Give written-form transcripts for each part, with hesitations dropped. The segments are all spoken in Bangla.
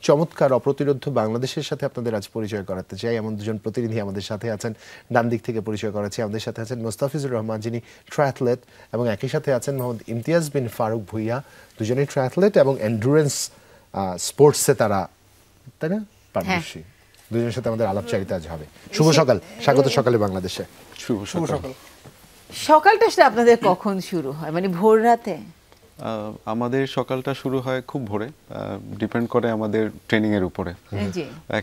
চমৎকার অপ্রতিরোধ্য বাংলাদেশের সাথে আপনাদের আজ পরিচয় করাতে চাই। এমন দুজন প্রতিনিধি আমাদের সাথে আছেন। ডান দিক থেকে পরিচয় করাচ্ছি, আমাদের সাথে আছেন মোস্তাফিজুর রহমান, যিনি ট্রায়াথলেট, এবং একই সাথে আছেন মোহাম্মদ ইমতিয়াজ বিন ফারুক ভুইয়া, দুজনেই ট্রায়াথলেট এবং এন্ডুরেন্স স্পোর্টসে তারা, তাই না, পারদর্শী। দুজনের সাথে আমাদের আলাপচারিতা আজ হবে। শুভ সকাল, স্বাগত সকালে বাংলাদেশে। শুভ সকাল। সকালটা আসলে আপনাদের কখন শুরু হয়, মানে ভোর রাতে? আমাদের সকালটা শুরু হয় খুব ভোরে, ডিপেন্ড করে আমাদের ট্রেনিং এর উপরে।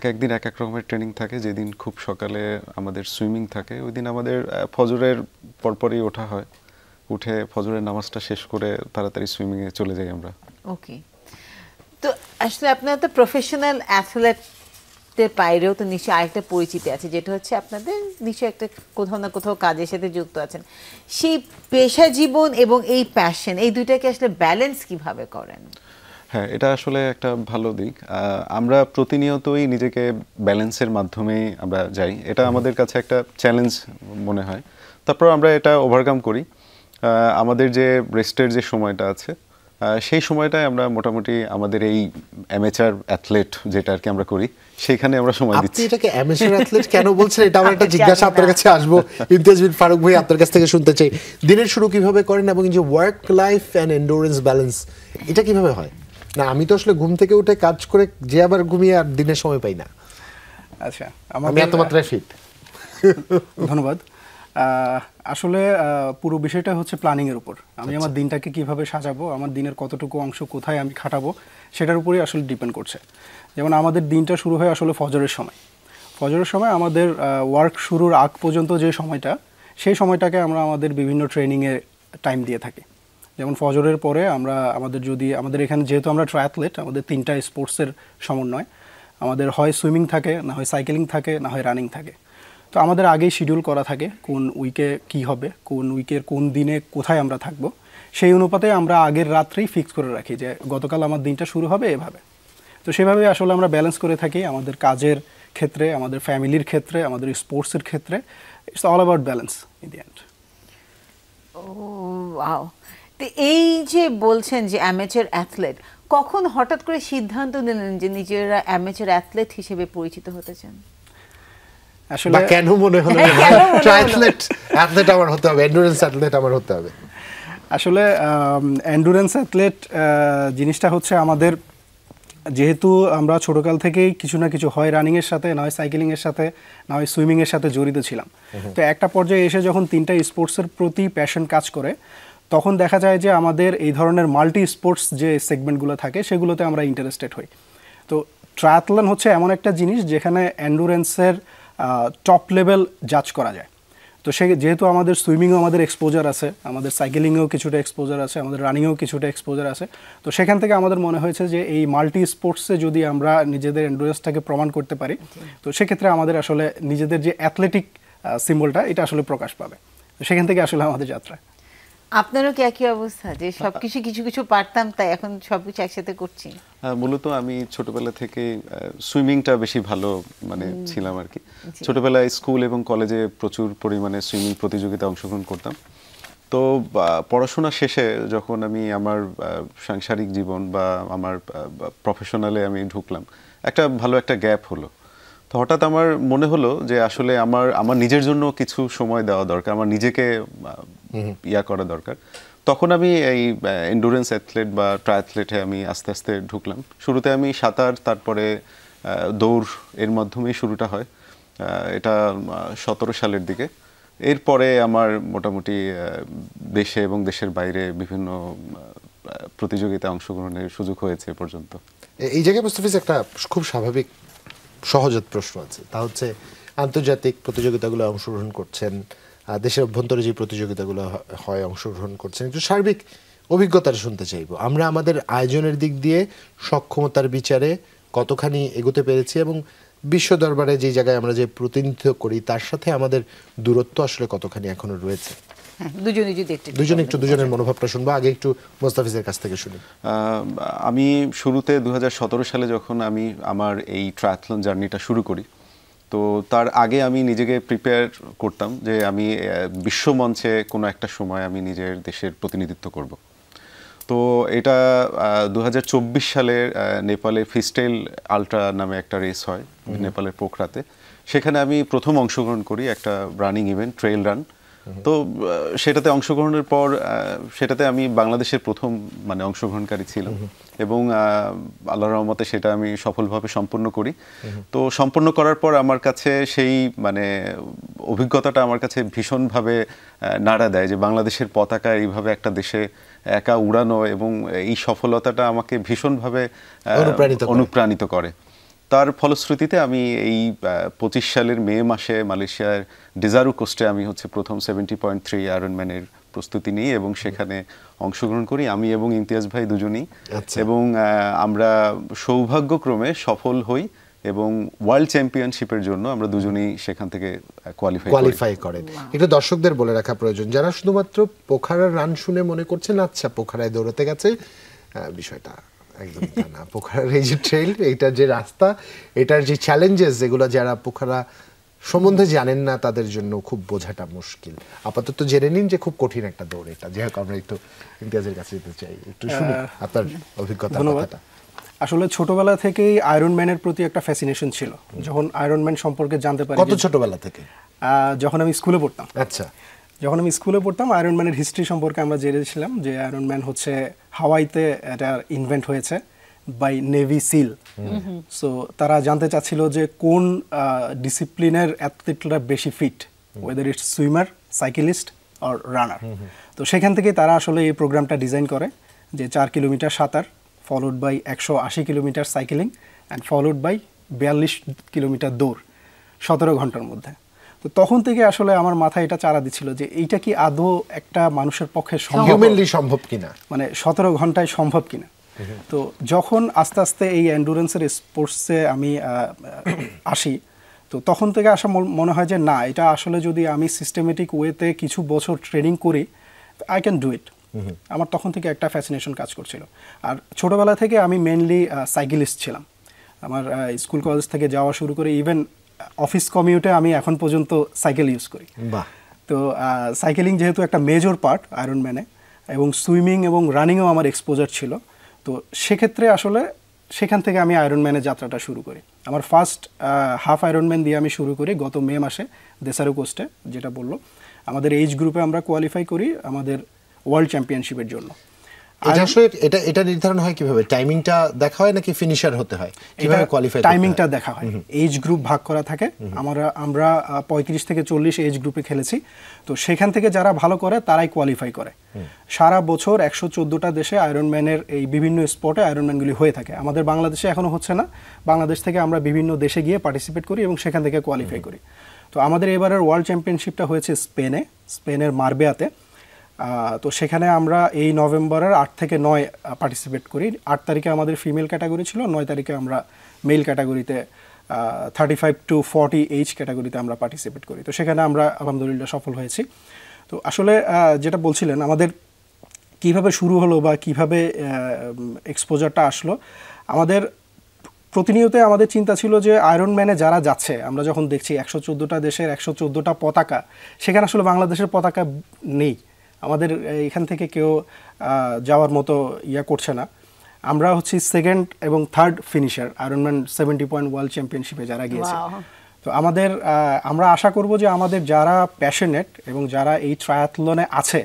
একদিন এক এক রকমের ট্রেনিং থাকে। যেদিন খুব সকালে আমাদের সুইমিং থাকে, ওই দিন আমাদের ফজরের পরপরই ওঠা হয়, উঠে ফজরের নামাজটা শেষ করে তাড়াতাড়ি সুইমিং এ চলে যাই আমরা। ওকে, তো আসলে আপনারা তো প্রফেশনাল অ্যাথলেটের বাইরেও তো নিশ্চয়ই আরেকটা পরিচিতি আছে, যেটা হচ্ছে আপনাদের নিশ্চয়ই একটা কোথাও না কোথাও কাজের সাথে যুক্ত আছেন। সেই পেশা জীবন এবং এই প্যাশন, এই দুইটাকে আসলে ব্যালেন্স কিভাবে করেন? হ্যাঁ, এটা আসলে একটা ভালো দিক। আমরা প্রতিনিয়তই নিজেকে ব্যালেন্সের মাধ্যমেই আমরা যাই। এটা আমাদের কাছে একটা চ্যালেঞ্জ মনে হয়, তারপর আমরা এটা ওভারকাম করি। আমাদের যে রেস্টের যে সময়টা আছে, সেই সময়টায় আমরা মোটামুটি আমাদের এই অ্যামেচার অ্যাথলেট যেটা আর কি আমরা করি, সেখানে আমরা সময় দিচ্ছি। আপনি এটাকে অ্যামেচার অ্যাথলেট কেন বলছেন, এটা আমার একটা জিজ্ঞাসা আপনার কাছে আসবো। ইমতিয়াজ বিন ফারুক ভাই, আপনার কাছ থেকে শুনতে চাই, দিনের শুরু কিভাবে করেন এবং যে work life and endurance balance, এটা কিভাবে হয়? না, আমি তো আসলে ঘুম থেকে উঠে কাজ করে যে আবার ঘুমিয়ে আর দিনের সময় পাই না। আচ্ছা, আমি এত মাত্রায় ফিট। ধন্যবাদ। আসলে পুরো বিষয়টা হচ্ছে প্ল্যানিংয়ের উপর। আমি আমার দিনটাকে কিভাবে সাজাবো, আমার দিনের কতটুকু অংশ কোথায় আমি খাটাবো, সেটার উপরেই আসলে ডিপেন্ড করছে। যেমন আমাদের দিনটা শুরু হয় আসলে ফজরের সময়। ফজরের সময় আমাদের ওয়ার্ক শুরুর আগ পর্যন্ত যে সময়টা, সেই সময়টাকে আমরা আমাদের বিভিন্ন ট্রেনিংয়ে টাইম দিয়ে থাকি। যেমন ফজরের পরে আমরা আমাদের এখানে যেহেতু আমরা ট্রায়াথলেট, আমাদের 3টা স্পোর্টসের সমন্বয়, আমাদের হয় সুইমিং থাকে, না হয় সাইকেলিং থাকে, না হয় রানিং থাকে। তো আমাদের আগেই শিডিউল করা থাকে কোন উইকে কি হবে, কোন উইকের কোন দিনে কোথায় আমরা থাকব। সেই অনুপাতে আমরা আগের রাত্রেই ফিক্স করে রাখি যে গতকাল আমার দিনটা শুরু হবে এভাবে। তো সেভাবে আসলে আমরা ব্যালেন্স করে থাকি আমাদের কাজের ক্ষেত্রে, আমাদের ফ্যামিলির ক্ষেত্রে, আমাদের স্পোর্টসের ক্ষেত্রে। It's all about balance in the end. Oh wow! তো এই যে বলছেন যে অ্যামেচার অ্যাথলেট, কখন হঠাৎ করে সিদ্ধান্ত নিলেন যে নিজেরা অ্যামেচার অ্যাথলেট হিসেবে পরিচিত হতে চান? আসলে কেন মনে হলো ট্রায়াথলেট অ্যাথলেট আমার হতে হবে, এন্ডুরেন্স অ্যাথলেট আমার হতে হবে? আসলে এন্ডুরেন্স অ্যাথলেট জিনিসটা হচ্ছে আমাদের, যেহেতু আমরা ছোটকাল থেকেই কিছু না কিছু হয় রানিংয়ের সাথে, না হয় সাইকেলিংয়ের সাথে, না হয় সুইমিংয়ের সাথে জড়িত ছিলাম। তো একটা পর্যায়ে এসে যখন 3টা স্পোর্টসের প্রতি প্যাশন কাজ করে, তখন দেখা যায় যে আমাদের এই ধরনের মাল্টি স্পোর্টস যে সেগমেন্টগুলো থাকে, সেগুলোতে আমরা ইন্টারেস্টেড হই। তো ট্রায়াথলন হচ্ছে এমন একটা জিনিস যেখানে এন্ডুরেন্সের টপ লেভেল জাজ করা যায়। তো যেহেতু আমাদের সুইমিংয়েও আমাদের এক্সপোজার আছে, আমাদের সাইকেলিংয়েও কিছুটা এক্সপোজার আছে, আমাদের রানিংয়েও কিছুটা এক্সপোজার আছে, তো সেখান থেকে আমাদের মনে হয়েছে যে এই মাল্টি স্পোর্টসে যদি আমরা নিজেদের এন্ডুরেন্সটাকে প্রমাণ করতে পারি, তো সেক্ষেত্রে আমাদের আসলে নিজেদের যে অ্যাথলেটিক সিম্বলটা, এটা আসলে প্রকাশ পাবে। তো সেখান থেকে আসলে আমাদের যাত্রা। আপনারও কি একই অবস্থা, যে সবকিছু কিছু কিছু পারতাম তাই এখন সবকিছু একসাথে করছি? মূলত আমি ছোটবেলা থেকে সুইমিংটা বেশি ভালো ছিলাম আর কি। ছোটবেলায় স্কুল এবং কলেজে প্রচুর পরিমাণে সুইমিং প্রতিযোগিতায় অংশগ্রহণ করতাম। তো পড়াশোনা শেষে যখন আমি আমার সাংসারিক জীবন বা আমার প্রফেশনালে আমি ঢুকলাম, ভালো একটা গ্যাপ হলো। তো হঠাৎ আমার মনে হলো যে আসলে আমার নিজের জন্য কিছু সময় দেওয়া দরকার, আমার নিজেকে করা দরকার। তখন আমি এই এন্ডুরেন্স অ্যাথলেট বা ট্রায়াথলেটে আমি আস্তে আস্তে ঢুকলাম। শুরুতে আমি সাঁতার, তারপরে দৌড়, এর মাধ্যমেই শুরুটা হয়। এটা 17 সালের দিকে। এরপরে আমার মোটামুটি দেশে এবং দেশের বাইরে বিভিন্ন প্রতিযোগিতায় অংশগ্রহণের সুযোগ হয়েছে পর্যন্ত। এই জায়গায় মোস্তাফিজ একটা খুব স্বাভাবিক সহজাত প্রশ্ন আছে, তা হচ্ছে আন্তর্জাতিক প্রতিযোগিতাগুলো অংশগ্রহণ করছেন, দেশের অভ্যন্তরে যে প্রতিযোগিতাগুলো হয় অংশগ্রহণ করছেন, একটু সার্বিক অভিজ্ঞতাটা শুনতে চাইবো। আমরা আমাদের আয়োজনের দিক দিয়ে সক্ষমতার বিচারে কতখানি এগোতে পেরেছি এবং বিশ্ব দরবারে যে জায়গায় আমরা যে প্রতিনিধিত্ব করি তার সাথে আমাদের দূরত্ব আসলে কতখানি এখনো রয়েছে? দুজনের মনোভাবটা শুনবো। আগে একটু মোস্তাফিজের কাছ থেকে শুনি। আমি শুরুতে 2017 সালে যখন আমি আমার এই ট্রায়াথলন জার্নিটা শুরু করি, তো তার আগে আমি নিজেকে প্রিপেয়ার করতাম যে আমি বিশ্বমঞ্চে কোনো একটা সময় আমি নিজের দেশের প্রতিনিধিত্ব করব। তো এটা 2024 সালের নেপালে ফিস্টেল আলট্রা নামে একটা রেস হয় নেপালের পোখরাতে, সেখানে আমি প্রথম অংশগ্রহণ করি, একটা রানিং ইভেন্ট, ট্রেইল রান। তো সেটাতে অংশগ্রহণের পর সেটাতে আমি বাংলাদেশের প্রথম মানে অংশগ্রহণকারী ছিলাম এবং আল্লাহর রহমতে সেটা আমি সফলভাবে সম্পন্ন করি। তো সম্পন্ন করার পর আমার কাছে সেই মানে অভিজ্ঞতাটা আমার কাছে ভীষণভাবে নাড়া দেয় যে বাংলাদেশের পতাকা এইভাবে একটা দেশে একা উড়ানো, এবং এই সফলতাটা আমাকে ভীষণভাবে অনুপ্রাণিত করে। তার ফলশ্রুতিতে আমি এই 25 সালের মে মাসে মালয়েশিয়ার ডিজারু কোস্টে আমি হচ্ছে প্রথম 70.3 আয়রনম্যানের প্রস্তুতি নিই এবং সেখানে অংশগ্রহণ করি আমি এবং ইমতিয়াজ ভাই দুজনেই। এবং আমরা সৌভাগ্যক্রমে সফল হই এবং ওয়ার্ল্ড চ্যাম্পিয়নশিপের জন্য আমরা দুজনেই সেখান থেকে কোয়ালিফাই করেন। একটু দর্শকদের বলে রাখা প্রয়োজন, যারা শুধুমাত্র পোখারার রান শুনে মনে করছেন আচ্ছা পোখারায় দৌড়াতে গেছে, বিষয়টা একদমই তা না। পোখারার এই যে ট্রেইল, এইটার যে রাস্তা, এটার যে চ্যালেঞ্জেস, যেগুলো যারা পোখারা সম্বন্ধে জানেন না তাদের জন্য খুব বোঝাটা মুশকিল। আপাতত জেনে নিন যে খুব কঠিন একটা দৌড় এটা। যাই হোক, আমরা একটু ইমতিয়াজের কাছে যেতে চাই, একটু শুনি আপনার অভিজ্ঞতা। আসলে ছোটবেলা থেকেই আয়রন ম্যানের প্রতি একটা ফ্যাসিনেশন ছিল। যখন আয়রন ম্যান সম্পর্কে জানতে পারি, কত ছোটবেলা থেকে? যখন আমি স্কুলে পড়তাম। আচ্ছা, যখন আমি স্কুলে পড়তাম আয়রন ম্যানের হিস্ট্রি সম্পর্কে আমরা জেনেছিলাম যে আয়রন ম্যান হচ্ছে হাওয়াইতে এটা ইনভেন্ট হয়েছে বাই নেভি সিল। সো তারা জানতে চাচ্ছিল যে কোন ডিসিপ্লিনের অ্যাথলিটরা বেশি fit, whether it's swimmer, cyclist or runner. তো সেখান থেকে তারা আসলে এই প্রোগ্রামটা ডিজাইন করে যে 4 কিলোমিটার সাঁতার, followed by 180 kilometre cycling and followed by 42 kilometre দৌড় 17 ঘন্টার মধ্যে। তো তখন থেকে আসলে আমার মাথায় এটা চারা দিচ্ছিল যে এইটা কি আদৌ একটা মানুষের পক্ষে সম্ভব কিনা, মানে 17 ঘন্টায় সম্ভব কিনা। তো যখন আস্তে আস্তে এই এন্ডুরেন্সের স্পোর্টসে আমি আসি, তো তখন থেকে আসা মনে হয় যে না, এটা আসলে যদি আমি সিস্টেমেটিক ওয়েতে কিছু বছর ট্রেনিং করি, আই ক্যান ডু ইট। আমার তখন থেকে একটা ফ্যাসিনেশন কাজ করছিল। আর ছোটোবেলা থেকে আমি মেনলি সাইকেলিস্ট ছিলাম। আমার স্কুল কলেজ থেকে যাওয়া শুরু করে ইভেন অফিস কমিউটে আমি এখন পর্যন্ত সাইকেল ইউজ করি। তো সাইকেলিং যেহেতু একটা মেজর পার্ট আয়রন ম্যানে, এবং সুইমিং এবং রানিংয়েও আমার এক্সপোজার ছিল, তো সেক্ষেত্রে আসলে সেখান থেকে আমি আয়রন ম্যানের যাত্রাটা শুরু করি। আমার ফার্স্ট হাফ আয়রন ম্যান দিয়ে আমি শুরু করি গত মে মাসে দেসারু কোস্টে, যেটা বললো আমাদের এইজ গ্রুপে আমরা কোয়ালিফাই করি আমাদের ওয়ার্ল্ড চ্যাম্পিয়নশিপের জন্য। এটা নির্ধারণ হয় কিভাবে? টাইমিংটা দেখা হয় নাকি ফিনিশার হতে হয়? কিভাবে কোয়ালিফাই? টাইমিংটা দেখা হয়। এজ গ্রুপ ভাগ করা থাকে। আমরা 35 থেকে 40 এজ গ্রুপে খেলেছি। তো সেখান থেকে যারা ভালো করে তারাই কোয়ালিফাই করে। সারা বছর 114টা দেশে আয়রন ম্যানের এই বিভিন্ন স্পটে আয়রন ম্যানগুলি হয়ে থাকে। আমাদের বাংলাদেশে এখনো হচ্ছে না। বাংলাদেশ থেকে আমরা বিভিন্ন দেশে গিয়ে পার্টিসিপেট করি এবং সেখান থেকে কোয়ালিফাই করি। তো আমাদের এবারের ওয়ার্ল্ড চ্যাম্পিয়নশিপটা হয়েছে স্পেনের মারবেয়াতে। তো সেখানে আমরা এই নভেম্বরের 8 থেকে 9 পার্টিসিপেট করি। 8 তারিখে আমাদের ফিমেল ক্যাটাগরি ছিল, 9 তারিখে আমরা মেল ক্যাটাগরিতে 35 to 40 এইজ ক্যাটাগরিতে আমরা পার্টিসিপেট করি। তো সেখানে আমরা আলহামদুলিল্লাহ সফল হয়েছি। তো আসলে যেটা বলছিলেন আমাদের কিভাবে শুরু হলো বা কিভাবে এক্সপোজারটা আসলো, আমাদের প্রতিনিয়ত আমাদের চিন্তা ছিল যে আয়রন ম্যানে যারা যাচ্ছে, আমরা যখন দেখছি 114টা দেশের 114টা পতাকা, সেখানে আসলে বাংলাদেশের পতাকা নেই। আমাদের এখান থেকে কেউ যাওয়ার মতো করছে না। আমরা হচ্ছি সেকেন্ড এবং third finisher Ironman 70 point world চ্যাম্পিয়নশিপে যারা গিয়েছে। তো আমরা আশা করব যে আমাদের যারা প্যাশনেট এবং যারা এই ট্রায়াথলনে আছে,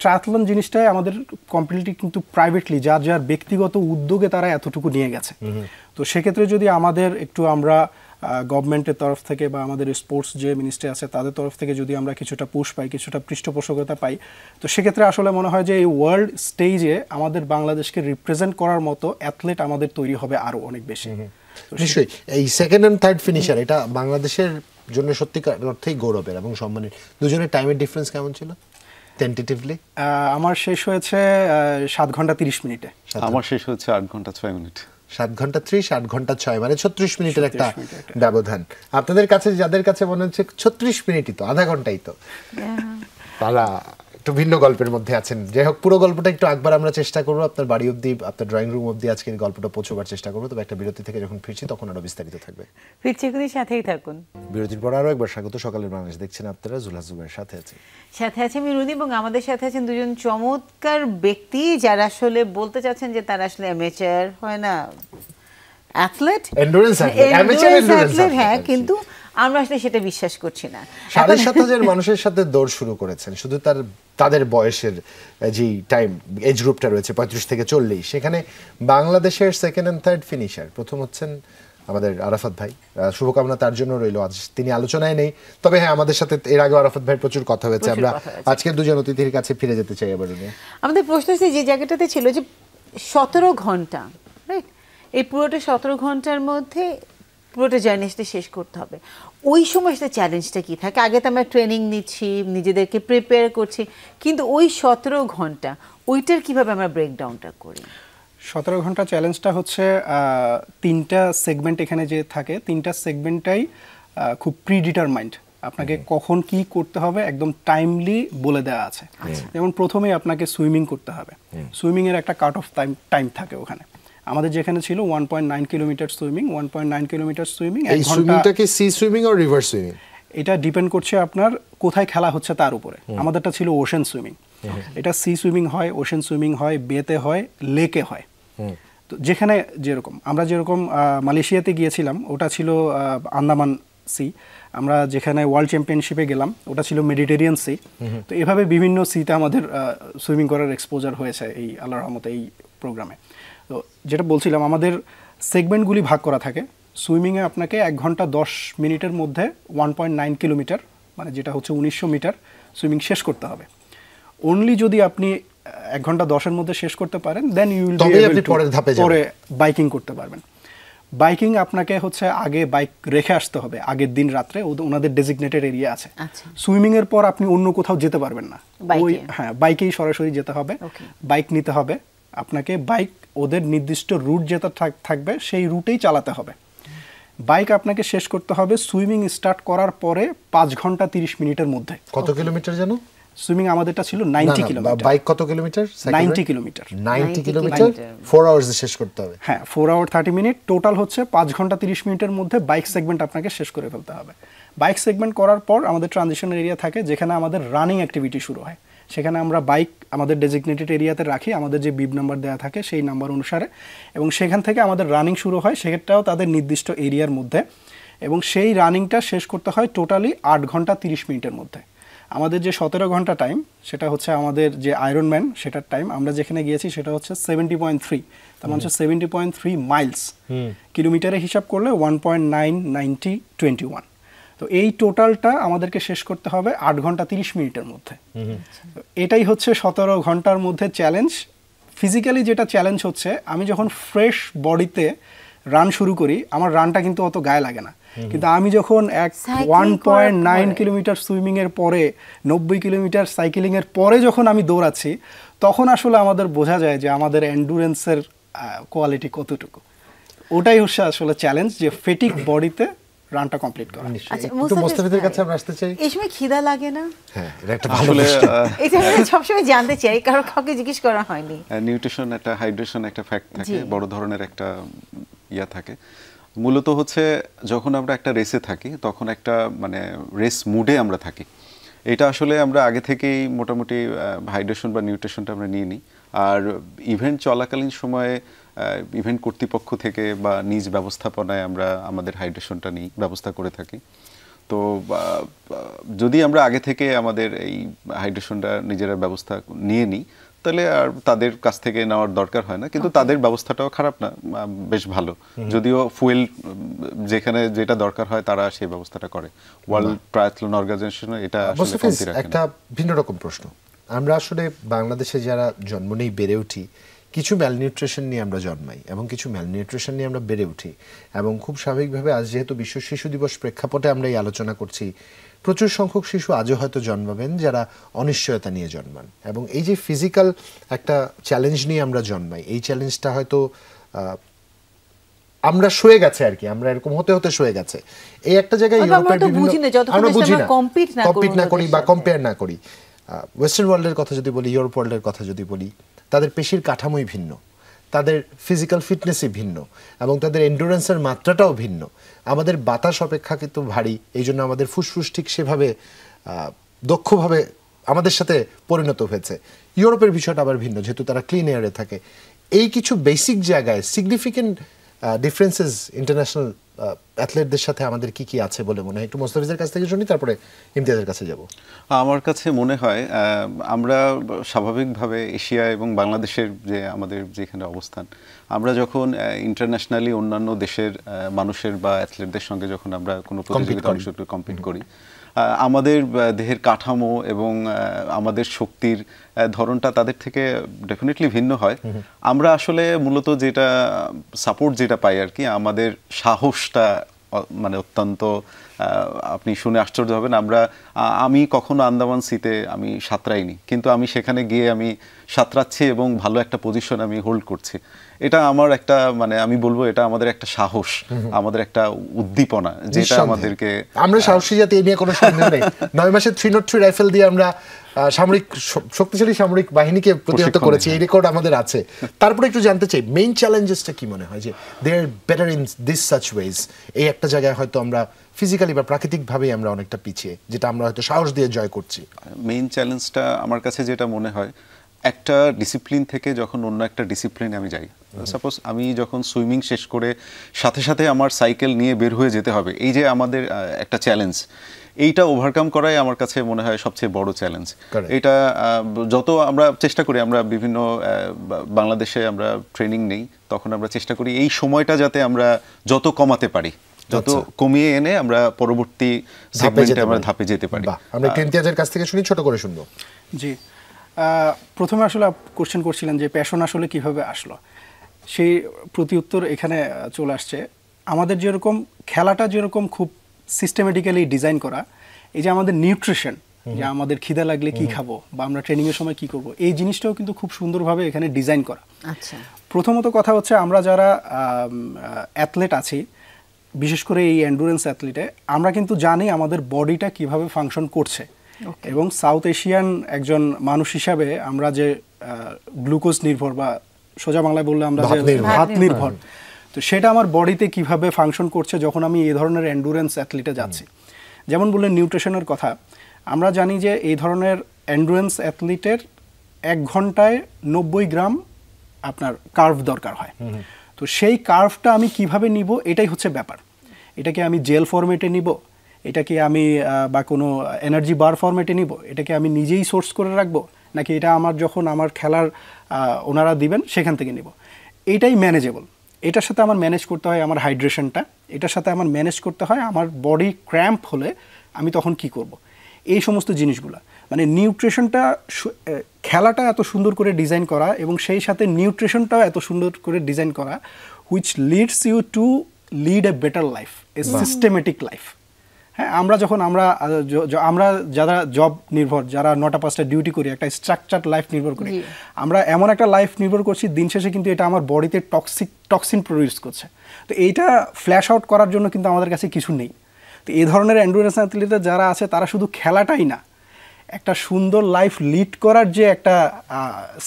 ট্রায়াথলন জিনিসটাই আমাদের কমপ্লিটলি কিন্তু প্রাইভেটলি যার ব্যক্তিগত উদ্যোগে তারা এতটুকু নিয়ে গেছে। তো সেক্ষেত্রে যদি আমাদের একটু আমরা গভর্নমেন্টের তরফ থেকে বা আমাদের স্পোর্টস যে মিনিস্ট্রি আছে তাদের তরফ থেকে যদি আমরা কিছুটা পুশ পাই, কিছুটা পৃষ্ঠপোষকতা পাই, তো সেক্ষেত্রে আসলে মনে হয় যে এই ওয়ার্ল্ড স্টেজে আমাদের বাংলাদেশকে রিপ্রেজেন্ট করার মতো অ্যাথলেট আমাদের তৈরি হবে আরও অনেক বেশি। নিশ্চয়ই এই সেকেন্ড অ্যান্ড থার্ড ফিনিশার এটা বাংলাদেশের জন্য সত্যিকার অর্থেই গৌরবের এবং সম্মানের। দুজনের টাইমের ডিফারেন্স কেমন ছিল টেন্টেটিভলি? আমার শেষ হয়েছে 7 ঘন্টা 30 মিনিটে। আমার শেষ হচ্ছে 8 ঘন্টা 6 মিনিট। 7 ঘন্টা 30, 8 ঘন্টা 6, মানে 36 মিনিটের একটা ব্যবধান। আপনাদের কাছে যাদের কাছে মনে হচ্ছে 36 মিনিটই তো, আধা ঘন্টাই তো, তারা একটু ভিন্ন গল্পের মধ্যে আছেন। যাই হোক, পুরো গল্পটা একটু একবার আমরা চেষ্টা করবো, আপনার বাড়ি অবধি, আপনার ড্রয়িং রুম অবধি আজকের গল্পটা পৌঁছবার চেষ্টা করবো। তবে একটা বিরতি থেকে যখন ফিরছি তখন আরো বিস্তারিত থাকবে। ফিরছি, সাথেই থাকুন। বিরতির পর আরো একবার স্বাগত সকালের বাংলাদেশ দেখছেন আপনারা, জুলহাস জুবাইর সাথে আছে আমি রুনি, এবং আমাদের সাথে আছেন দুজন চমৎকার ব্যক্তি যারা আসলে বলতে চাচ্ছেন যে তারা আসলে অ্যামেচার হয় না, অ্যাথলেট, এন্ডুরেন্স অ্যাথলেট, হ্যাঁ, কিন্তু আমরা আসলে সেটা বিশ্বাস করছি না। 7,500 মানুষের সাথে দৌড় শুরু করেছেন, শুধু তাদের বয়সের যে টাইম এজ গ্রুপটা রয়েছে 35 থেকে 40, সেখানে বাংলাদেশের সেকেন্ড এন্ড থার্ড ফিনিশার প্রথম হচ্ছেন আমাদের আরাফাত ভাই। শুভকামনা তার জন্য রইল। আজ তিনি আলোচনায় নেই, তবে হ্যাঁ আমাদের সাথে এর আগে আরাফাত ভাই প্রচুর কথা হয়েছে। আমরা আজকের দুজন অতিথির কাছে ফিরে যেতে চাই এবার। আমাদের প্রশ্ন যে জায়গাটাতে ছিল যে 17 ঘন্টা, রাইট, এই পুরোটা 17 ঘন্টার মধ্যে পুরোটা জার্নিটা শেষ করতে হবে। ওই সময় সেটা চ্যালেঞ্জটা কি থাকে? আগে তো আমরা ট্রেনিং নিচ্ছি, নিজেদেরকে প্রিপেয়ার করছি, কিন্তু ওই 17 ঘন্টা ওইটার কিভাবে আমরা ব্রেকডাউনটা করি? 17 ঘন্টা চ্যালেঞ্জটা হচ্ছে 3টা সেগমেন্ট এখানে যে থাকে, 3টা সেগমেন্টটাই খুব প্রিডিটারমাইন্ড। আপনাকে কখন কি করতে হবে একদম টাইমলি বলে দেওয়া আছে। যেমন প্রথমেই আপনাকে সুইমিং করতে হবে, সুইমিং এর একটা কাট অফ টাইম থাকে ওখানে। আমাদের যেখানে ছিল 1.9 কিলোমিটার সুইমিং, 1.9 কিলোমিটার সুইমিং। এই সুইমিংটা কি sea swimming or river swimming? এটা ডিপেন্ড করছে আপনার কোথায় খেলা হচ্ছে তার উপরে। আমাদেরটা ছিল ওশেন সুইমিং। এটা সি সুইমিং হয়, ওশেন সুইমিং হয়, বেতে হয়, লেকে হয়। তো যেখানে যেরকম আমরা যেরকম মালয়েশিয়াতে গিয়েছিলাম ওটা ছিল আন্দামান সি, আমরা যেখানে ওয়ার্ল্ড চ্যাম্পিয়নশিপে গেলাম ওটা ছিল মেডিটেরিয়ান সি। তো এভাবে বিভিন্ন সিতে আমাদের সুইমিং করার এক্সপোজার হয়েছে এই আল্লাহর রহমতে এই প্রোগ্রামে। তো যেটা বলছিলাম, আমাদের সেগমেন্টগুলি ভাগ করা থাকে। সুইমিংয়ে আপনাকে 1 ঘন্টা 10 মিনিটের মধ্যে 1.9 কিলোমিটার, মানে যেটা হচ্ছে 1900 মিটার সুইমিং শেষ করতে হবে। অনলি যদি আপনি 1 ঘন্টা 10-এর মধ্যে শেষ করতে পারেন, then you will be able to পরে বাইকিং করতে পারবেন। বাইকিং আপনাকে হচ্ছে আগে বাইক রেখে আসতে হবে, আগের দিন রাত্রে ওনাদের ডেজিগনেটেড এরিয়া আছে। সুইমিং এর পর আপনি অন্য কোথাও যেতে পারবেন না, ওই হ্যাঁ বাইকেই সরাসরি যেতে হবে। বাইক নিতে হবে আপনাকে, বাইক ওদের নির্দিষ্ট রুট যেটা থাকবে সেই রুটেই চালাতে হবে। বাইক আপনাকে শেষ করতে হবে সুইমিং স্টার্ট করার পরে 5 ঘন্টা 30 মিনিটের মধ্যে। কত কিলোমিটার জানো? সুইমিং আমাদেরটা ছিল 90 কিলোমিটার। বাইক কত কিলোমিটার? 90 কিলোমিটার। 90 কিলোমিটার 4 আওয়ার্সে শেষ করতে হবে। হ্যাঁ, 4 আওয়ার 30 মিনিট টোটাল হচ্ছে 5 ঘন্টা 30 মিনিটের মধ্যে বাইক সেগমেন্ট আপনাকে শেষ করে ফেলতে হবে। বাইক সেগমেন্ট করার পর আমাদের ট্রানজিশন এরিয়া থাকে যেখানে আমাদের রানিং অ্যাক্টিভিটি শুরু হয়। সেখানে আমরা বাইক আমাদের ডেজিগনেটেড এরিয়াতে রাখি, আমাদের যে বিব নাম্বার দেওয়া থাকে সেই নাম্বার অনুসারে, এবং সেখান থেকে আমাদের রানিং শুরু হয়, সেটাও তাদের নির্দিষ্ট এরিয়ার মধ্যে, এবং সেই রানিংটা শেষ করতে হয় টোটালি 8 ঘন্টা 30 মিনিটের মধ্যে। আমাদের যে 17 ঘন্টা টাইম সেটা হচ্ছে আমাদের যে আয়রনম্যান সেটার টাইম। আমরা যেখানে গিয়েছি সেটা হচ্ছে 70.3, তার মানে হচ্ছে 70.3 মাইলস। কিলোমিটারে হিসাব করলে 1.99021। তো এই টোটালটা আমাদেরকে শেষ করতে হবে 8 ঘন্টা 30 মিনিটের মধ্যে। এটাই হচ্ছে 17 ঘন্টার মধ্যে চ্যালেঞ্জ। ফিজিক্যালি যেটা চ্যালেঞ্জ হচ্ছে, আমি যখন ফ্রেশ বডিতে রান শুরু করি আমার রানটা কিন্তু অত গায়ে লাগে না, কিন্তু আমি যখন 1.9 কিলোমিটার সুইমিং এর পরে 90 কিলোমিটার সাইক্লিং এর পরে যখন আমি দৌড়াচ্ছি, তখন আসলে আমাদের বোঝা যায় যে আমাদের এন্ডুরেন্সের কোয়ালিটি কতটুকু। ওটাই হচ্ছে আসলে চ্যালেঞ্জ, যে ফেটিক বডিতে রানটা কমপ্লিট করা। আচ্ছা, মুস্তাফিদের কাছে আমরা আসতে চাই। এই সময় খিদা লাগে না? হ্যাঁ, এটা একটা ভালো প্রশ্ন। এটা আমি সবসময় জানতে চাই, কারণ কাউকে জিজ্ঞেস করা হয়নি। নিউট্রিশন একটা, হাইড্রেশন একটা ফ্যাক্ট থাকে, বড় ধরনের একটা ইয়া থাকে। মূলত হচ্ছে যখন আমরা একটা রেসে থাকি তখন একটা মানে রেস মুডে আমরা থাকি। এটা আসলে আমরা আগে থেকেই মোটামুটি হাইড্রেশন বা নিউট্রিশনটা আমরা নিয়ে নিই। আর ইভেন্ট চলাকালীন সময়ে ইভেন্ট কর্তৃপক্ষ থেকে বা নিজ ব্যবস্থাপনায় আমরা আমাদের হাইড্রেশনটা ব্যবস্থা করে থাকি। তো যদি আমরা আগে থেকে আমাদের এই হাইড্রেশনটা নিজেরা ব্যবস্থা নিয়ে নিই তাহলে আর তাদের কাছ থেকে নেওয়ার দরকার হয় না। কিন্তু তাদের ব্যবস্থাটাও খারাপ না, বেশ ভালো। যদিও ফুয়েল যেখানে যেটা দরকার হয় তারা সেই ব্যবস্থাটা করে। ওয়ার্ল্ড ট্রায়াথলন অর্গানাইজেশন এটা আসলে কমতি রাখে না। একটা ভিন্ন রকম প্রশ্ন, আমরা আসলে বাংলাদেশে যারা জন্ম নেই বেড়ে উঠি, কিছু ম্যালনিউট্রিশন নিয়ে আমরা জন্মাই এবং কিছু ম্যালনিউট্রিশন নিয়ে আমরা বেড়ে উঠি। এবং খুব স্বাভাবিকভাবে আজ যেহেতু বিশ্ব শিশু দিবস প্রেক্ষাপটে আমরা এই আলোচনা করছি, প্রচুর সংখ্যক শিশু আজও হয়তো জন্মাবেন যারা অনিশ্চয়তা নিয়ে জন্মান। এবং এই যে ফিজিক্যাল একটা চ্যালেঞ্জ নিয়ে আমরা জন্মাই, এই চ্যালেঞ্জটা হয়তো আমরা সয়ে গেছে আর কি, আমরা এরকম হতে হতে সয়ে গেছে। এই একটা জায়গায় ইউরোপের বিভিন্ন আমরা বুঝি না, কম্পিট না করি বা কম্পেয়ার না করি। ওয়েস্টার্ন ওয়ার্ল্ডের কথা যদি বলি, ইউরোপ ওয়ার্ল্ডের কথা যদি বলি, তাদের পেশির কাঠামোই ভিন্ন, তাদের ফিজিক্যাল ফিটনেসই ভিন্ন, এবং তাদের এন্ডুরেন্সের মাত্রাটাও ভিন্ন। আমাদের বাতাস অপেক্ষাকৃত ভারী, এই জন্য আমাদের ফুসফুস ঠিক সেভাবে দক্ষভাবে আমাদের সাথে পরিণত হয়েছে। ইউরোপের বিষয়টা আবার ভিন্ন, যেহেতু তারা ক্লিন এয়ারে থাকে। এই কিছু বেসিক জায়গায় সিগনিফিকেন্ট ডিফারেন্সেস ইন্টারন্যাশনাল অ্যাথলেটদের সাথে আমাদের কি কি আছে বলে মনে হয়? একটু মোস্তাফিজের কাছ থেকে শুনি, তারপরে ইমতিয়াজের কাছে যাব। আমার কাছে মনে হয় আমরা স্বাভাবিকভাবে এশিয়া এবং বাংলাদেশের যে আমাদের যেখানে অবস্থান, আমরা যখন ইন্টারন্যাশনালি অন্যান্য দেশের মানুষের বা অ্যাথলেটদের সঙ্গে যখন আমরা কোনো প্রতিযোগিতা অংশগ্রহণ কম্পিট করি, আমাদের দেহের কাঠামো এবং আমাদের শক্তির ধরনটা তাদের থেকে ডেফিনেটলি ভিন্ন হয়। আমরা আসলে মূলত যেটা সাপোর্ট যেটা পাই আর কি, আমাদের সাহসটা মানে অত্যন্ত, আপনি শুনে আশ্চর্য হবেন, আমি কখনো আন্দামান সিতে আমি সাঁতরাইনি, কিন্তু আমি সেখানে গিয়ে আমি সাঁতরাচ্ছি এবং ভালো একটা পজিশন আমি হোল্ড করছি। এটা আমার একটা মানে আমি বলবো এটা আমাদের একটা সাহস, আমাদের একটা উদ্দীপনা, যেটা আমাদেরকে, আমরা সাহসী জাতি, এই নিয়ে কোনো সন্দেহ নেই। 9 মাসে 303 রাইফেল দিয়ে আমরা শক্তিশালী সামরিক বাহিনীকে প্রতিহত করেছি, এই রেকর্ড আমাদের আছে। তারপরে একটু জানতে চাই মেইন চ্যালেঞ্জেসটা কি মনে হয়, যে they are better in this such ways. এই একটা জায়গায় হয়তো আমরা ফিজিক্যালি বা প্রাকৃতিকভাবেই আমরা অনেকটা পিছিয়ে, যেটা আমরা হয়তো সাহস দিয়ে জয় করছি। মেইন চ্যালেঞ্জটা আমার কাছে যেটা মনে হয়, একটা ডিসিপ্লিন থেকে যখন অন্য একটা ডিসিপ্লিনে আমি যাই, সাপোজ আমি যখন সুইমিং শেষ করে সাথে সাথে আমার সাইকেল নিয়ে বের হয়ে যেতে হবে, এই যে আমাদের একটা চ্যালেঞ্জ, এইটা ওভারকাম করাই আমার কাছে মনে হয় সবচেয়ে বড় চ্যালেঞ্জ। এটা যত আমরা চেষ্টা করি, আমরা বিভিন্ন বাংলাদেশে আমরা ট্রেনিং নেই, তখন আমরা চেষ্টা করি এই সময়টা যাতে আমরা যত কমাতে পারি, যত কমিয়ে এনে আমরা পরবর্তী সেগমেন্টে আমরা ধাপে যেতে পারি। আমরা ইমতিয়াজের কাছ থেকে শুনি, ছোট করে শুনবো। জি, প্রথমে আসলে কোশ্চেন করছিলেন যে প্যাশন আসলে কিভাবে আসলো, সেই প্রতি উত্তর এখানে চলে আসছে। আমাদের যেরকম খেলাটা যেরকম খুব সিস্টেমেটিক্যালি ডিজাইন করা, এই যে আমাদের নিউট্রিশন, যে আমাদের খিদা লাগলে কি খাবো বা আমরা ট্রেনিংয়ের সময় কি করব, এই জিনিসটাও কিন্তু খুব সুন্দরভাবে এখানে ডিজাইন করা। আচ্ছা, প্রথমত কথা হচ্ছে আমরা যারা অ্যাথলেট আছি, বিশেষ করে এই এন্ডুরেন্স অ্যাথলিটে, আমরা কিন্তু জানি আমাদের বডিটা কিভাবে ফাংশন করছে, এবং সাউথ এশিয়ান একজন মানুষ হিসাবে আমরা যে গ্লুকোজ নির্ভর বা সোজা বাংলায় বললে আমরা যে ভাত নির্ভর, তো সেটা আমার বডিতে কিভাবে ফাংশন করছে যখন আমি এই ধরনের এন্ডুরেন্স অ্যাথলিটে যাচ্ছি। যেমন বললেন নিউট্রিশনের কথা, আমরা জানি যে এই ধরনের এন্ডুরেন্স অ্যাথলিটের 1 ঘন্টায় 90 গ্রাম আপনার কার্ভ দরকার হয়। তো সেই কার্ভটা আমি কিভাবে নিব, এটাই হচ্ছে ব্যাপার। এটাকে আমি জেল ফরম্যাটে নিব, এটাকে আমি বা কোনো এনার্জি বার ফরম্যাটে নিব, এটাকে আমি নিজেই সোর্স করে রাখবো, নাকি এটা আমার যখন আমার খেলার ওনারা দিবেন সেখান থেকে নিব। এইটাই ম্যানেজেবল। এটার সাথে আমার ম্যানেজ করতে হয় আমার হাইড্রেশনটা, এটার সাথে আমার ম্যানেজ করতে হয় আমার বডি ক্র্যাম্প হলে আমি তখন কি করব, এই সমস্ত জিনিসগুলা। মানে নিউট্রিশনটা, খেলাটা এত সুন্দর করে ডিজাইন করা এবং সেই সাথে নিউট্রিশনটাও এত সুন্দর করে ডিজাইন করা, which leads you to lead a better life, a systematic life. হ্যাঁ, আমরা যারা জব নির্ভর, যারা 9টা 5টা ডিউটি করি, একটা স্ট্রাকচার্ড লাইফ নির্ভর করি, আমরা এমন একটা লাইফ নির্ভর করছি, দিন শেষে কিন্তু এটা আমার বডিতে টক্সিন প্রডিউস করছে। তো এইটা ফ্ল্যাশ আউট করার জন্য কিন্তু আমাদের কাছে কিছু নেই। তো এই ধরনের এন্ডুরেন্স অ্যাথলিটরা যারা আছে, তারা শুধু খেলাটাই না, একটা সুন্দর লাইফ লিড করার যে একটা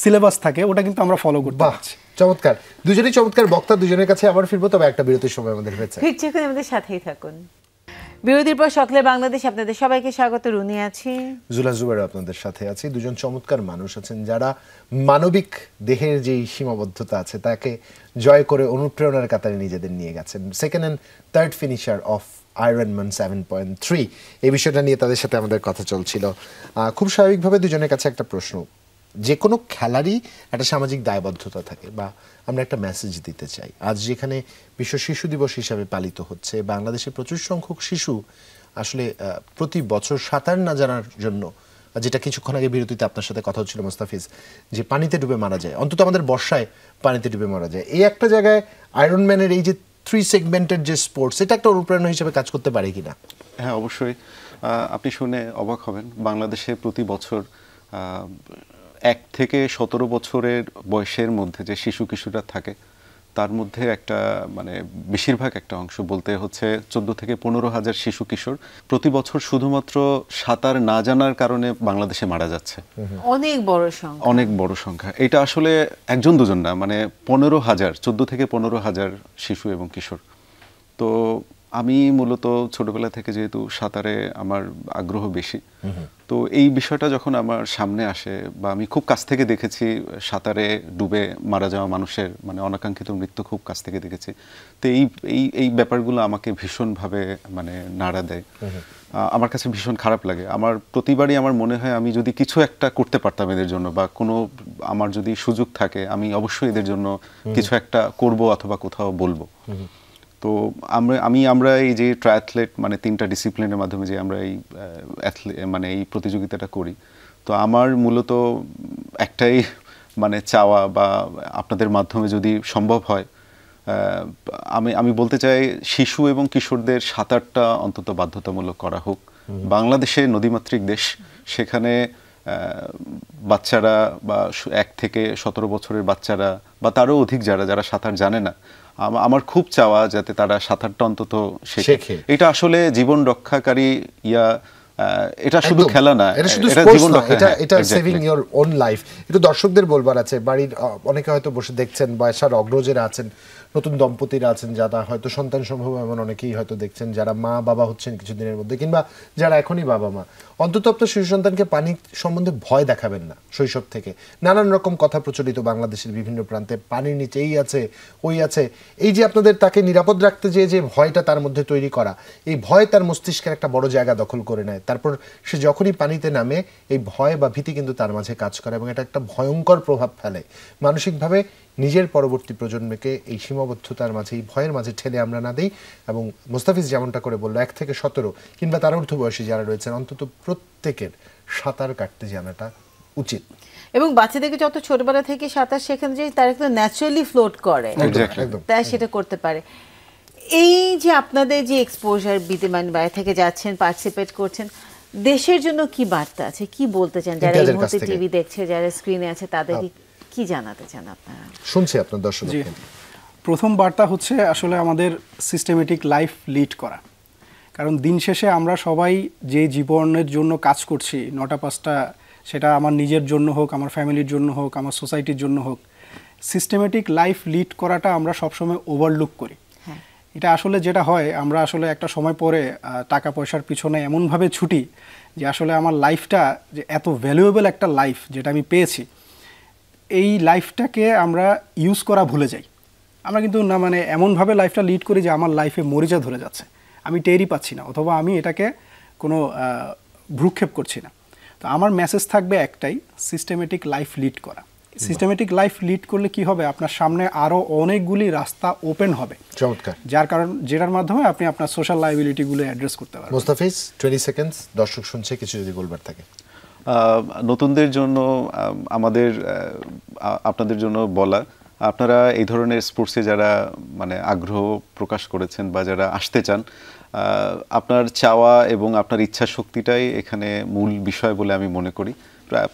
সিলেবাস থাকে, ওটা কিন্তু আমরা ফলো করতে পারছি। চমৎকার, দুজনেই চমৎকার বক্তা। দুজনের কাছে আবার ফিরবো, তবে একটা বিরতির সময় আমাদের হয়েছে। ফিরছি, এখন আমাদের সাথেই থাকুন। বিরতির পর সকলে বাংলাদেশ, আপনাদের সবাইকে স্বাগত। রুনি আছি, জুলা জুবাইর আপনাদের সাথে আছি। দুজন চমৎকার মানুষ আছেন যারা মানবিক দেহের যেই সীমাবদ্ধতা আছে তাকে জয় করে অনুপ্রেরণার কাতারে নিজেদের নিয়ে গেছেন। Second and third finisher of Ironman 7.3, এই বিষয়টা নিয়ে তাদের সাথে আমাদের কথা চলছিল। খুব স্বাভাবিকভাবে দুজনের কাছে একটা প্রশ্ন, যে কোনো খেলারই একটা সামাজিক দায়বদ্ধতা থাকে, বা আমরা একটা মেসেজ দিতে চাই। আজ যেখানে বিশ্ব শিশু দিবস হিসাবে পালিত হচ্ছে, বাংলাদেশে প্রচুর সংখ্যক শিশু আসলে প্রতি বছর সাঁতার না জানার জন্য, যেটা কিছুক্ষণ আগে বিরতিতে আপনার সাথে কথা হচ্ছিল মোস্তাফিজ, যে পানিতে ডুবে মারা যায়, অন্তত আমাদের বর্ষায় পানিতে ডুবে মারা যায়। এই একটা জায়গায় আয়রনম্যানের এই যে 3 সেগমেন্টের যে স্পোর্টস, এটা একটা অনুপ্রেরণা হিসেবে কাজ করতে পারে কিনা? হ্যাঁ, অবশ্যই। আপনি শুনে অবাক হবেন, বাংলাদেশে প্রতি বছর 1 থেকে 17 বছরের বয়সের মধ্যে যে শিশু কিশোররা থাকে, তার মধ্যে একটা মানে বেশিরভাগ একটা অংশ বলতে হচ্ছে 14 থেকে 15,000 শিশু কিশোর প্রতি বছর শুধুমাত্র সাঁতার না জানার কারণে বাংলাদেশে মারা যাচ্ছে। অনেক বড় সংখ্যা, অনেক বড় সংখ্যা। এটা আসলে একজন দুজন না, মানে 15,000, 14 থেকে 15,000 শিশু এবং কিশোর। তো আমি মূলত ছোটবেলা থেকে যেহেতু সাঁতারে আমার আগ্রহ বেশি, তো এই বিষয়টা যখন আমার সামনে আসে বা আমি খুব কাছ থেকে দেখেছি সাঁতারে ডুবে মারা যাওয়া মানুষের মানে অনাকাঙ্ক্ষিত মৃত্যু খুব কাছ থেকে দেখেছি, তো এই ব্যাপারগুলো আমাকে ভীষণভাবে মানে নাড়া দেয়। আমার কাছে ভীষণ খারাপ লাগে। আমার প্রতিবারই আমার মনে হয় আমি যদি কিছু একটা করতে পারতাম এদের জন্য, বা কোনো আমার যদি সুযোগ থাকে আমি অবশ্যই এদের জন্য কিছু একটা করব অথবা কোথাও বলবো। তো আমরা এই যে ট্রায়াথলেট মানে 3টা ডিসিপ্লিনের মাধ্যমে যে আমরা এই মানে এই প্রতিযোগিতাটা করি, তো আমার মূলত একটাই মানে চাওয়া বা আপনাদের মাধ্যমে যদি সম্ভব হয় আমি বলতে চাই শিশু এবং কিশোরদের সাঁতারটা অন্তত বাধ্যতামূলক করা হোক। বাংলাদেশে নদীমাতৃক দেশ, সেখানে বাচ্চারা বা 1 থেকে 17 বছরের বাচ্চারা বা তারও অধিক যারা সাঁতার জানে না, আমার খুব চাওয়া যাতে তারা সাঁতারটা অন্তত শেখে। এটা আসলে জীবন রক্ষাকারী এটা শুধু খেলা না, এটা শুধু স্পোর্টস না, এটা সেভিং ইওর ওন লাইফ। একটু দর্শকদের বলবার আছে, বাড়ির অনেকে হয়তো বসে দেখছেন, বয়সার অগ্রজেরা আছেন, নতুন দম্পতিরা আছেন, যারা হয়তো সন্তান সম্ভব এমন অনেকেই হয়তো দেখছেন, যারা মা বাবা হচ্ছেন কিছুদিনের মধ্যে, কিংবা যারা এখনই বাবা মা। অন্তত আপনার শিশু সন্তানকে পানি সম্বন্ধে ভয় দেখাবেন না শৈশব থেকে। নানান রকম কথা প্রচলিত বাংলাদেশের বিভিন্ন প্রান্তে, পানির নিচে এই আছে ওই আছে। এই যে আপনাদের তাকে নিরাপদ রাখতে যে ভয়টা তার মধ্যে তৈরি করা, এই ভয় তার মস্তিষ্কের একটা বড় জায়গা দখল করে নেয়। তারপর সে যখনই পানিতে নামে এই ভয় বা ভীতি কিন্তু তার মাঝে কাজ করে এবং এটা একটা ভয়ঙ্কর প্রভাব ফেলে মানসিকভাবে। নিজের পরবর্তী প্রজন্মকে এই সীমাবদ্ধতার মাঝে, এই ভয়ের মাঝে ঠেলে আমরা না দিই। এবং মোস্তাফিজ যেমনটা করে বললো, 1 থেকে 17 কিংবা তার ঊর্ধ্ব বয়সী যারা রয়েছেন, অন্তত প্রত্যেকের সাঁতার কাটতে জানাটা উচিত। এবং বাচ্চাদেরকে যত ছোটবেলা থেকে সাঁতার শেখানো যায়, তারা একদম ন্যাচারালি ফ্লোট করে, তাই সেটা করতে পারে। এই যে আপনাদের যে এক্সপোজার, বিদ্যমান বাইরে থেকে যাচ্ছেন, পার্টিসিপেট করছেন, দেশের জন্য কি বার্তা আছে, কি বলতে চান যারা এই মুহূর্তে টিভি দেখছে, যারা স্ক্রিনে আছে, তাদেরকে কি জানাতে চান আপনারা? শুনছি আপনার দর্শক। প্রথম বার্তা হচ্ছে আসলে আমাদের সিস্টেমেটিক লাইফ লিড করা। কারণ দিন শেষে আমরা সবাই যে জীবনের জন্য কাজ করছি 9টা 5টা, সেটা আমার নিজের জন্য হোক, আমার ফ্যামিলির জন্য হোক, আমার সোসাইটির জন্য হোক, সিস্টেমেটিক লাইফ লিড করাটা আমরা সবসময় ওভারলুক করি। এটা আসলে যেটা হয়, আমরা আসলে একটা সময় পরে টাকা পয়সার পিছনে এমনভাবে ছুটি যে আসলে আমার লাইফটা যে এত ভ্যালুয়েবল একটা লাইফ যেটা আমি পেয়েছি, এই লাইফটাকে আমরা ইউজ করা ভুলে যাই। আমরা কিন্তু না মানে এমনভাবে লাইফটা লিড করি যে আমার লাইফে মরিচা ধরে যাচ্ছে, আমি টেরই পাচ্ছি না, অথবা আমি এটাকে কোনো ভ্রুক্ষেপ করছি না। তো আমার মেসেজ থাকবে একটাই, সিস্টেমেটিক লাইফ লিড করা। সিস্টেমেটিক লাইফ লিড করলে কি হবে, আপনার সামনে আরও অনেকগুলি রাস্তা ওপেন হবে, চমৎকার, যেটার মাধ্যমে আপনি আপনার সোশ্যাল লায়াবিলিটিগুলো অ্যাড্রেস করতে পারবেন। মোস্তাফিজ 20 সেকেন্ডস, দর্শক শুনছে, কিছু যদি বলবার থাকে। নতুনদের জন্য আমাদের আপনাদের জন্য বলা, আপনারা এই ধরনের স্পোর্টসে যারা মানে আগ্রহ প্রকাশ করেছেন বা যারা আসতে চান, আপনার চাওয়া এবং আপনার ইচ্ছা শক্তিটাই এখানে মূল বিষয় বলে আমি মনে করি।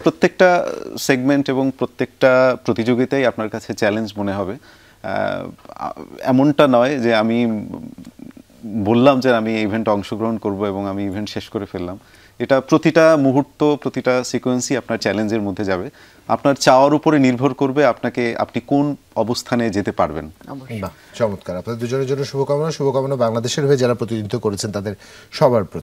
প্রত্যেকটা সেগমেন্ট এবং প্রত্যেকটা প্রতিযোগিতাই আপনার কাছে চ্যালেঞ্জ মনে হবে। এমনটা নয় যে আমি বললাম যে আমি ইভেন্টে অংশগ্রহণ করব এবং আমি ইভেন্ট শেষ করে ফেললাম। এটা প্রতিটা মুহূর্ত, প্রতিটা সিকোয়েন্সই আপনার চ্যালেঞ্জের মধ্যে যাবে। আপনার চাওয়ার উপরে নির্ভর করবে আপনি কোন অবস্থানে যেতে পারবেন। চমৎকার, আপনাদের দুজনের জন্য শুভকামনা। বাংলাদেশের হয়ে যারা প্রতিনিধিত্ব করেছেন তাদের সবার প্রতি।